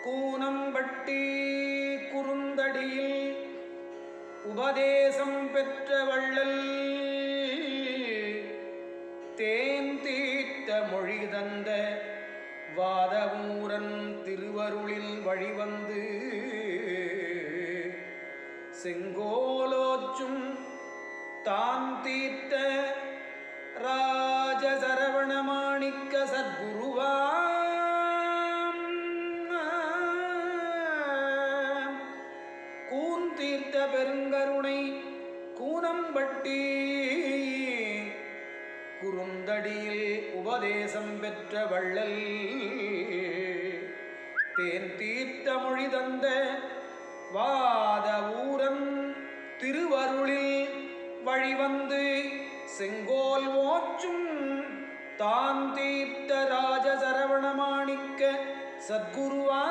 கூனம்பட்டி குறுந்தடியில் உபதேசம் பெற்ற வள்ளல் தேன் தீர்த்த மொழி தந்த வாதவூரன் திருவருளில் வழிவந்து செங்கோலோச்சும் தான் தீர்த்த ராஜசரவண மாணிக்க சத்குருவாம் கூன் தீர்த்த பெருங்கருணை கூனம்பட்டி குறுந்தடியில் உபதேசம் பெற்ற வள்ளல் தேன் தீர்த்த மொழி தந்த வாதவூரன் திருவருளில் வழிவந்து செங்கோல் ஓச்சும் தான் தீர்த்த ராஜசரவண மாணிக்க சத்குருவா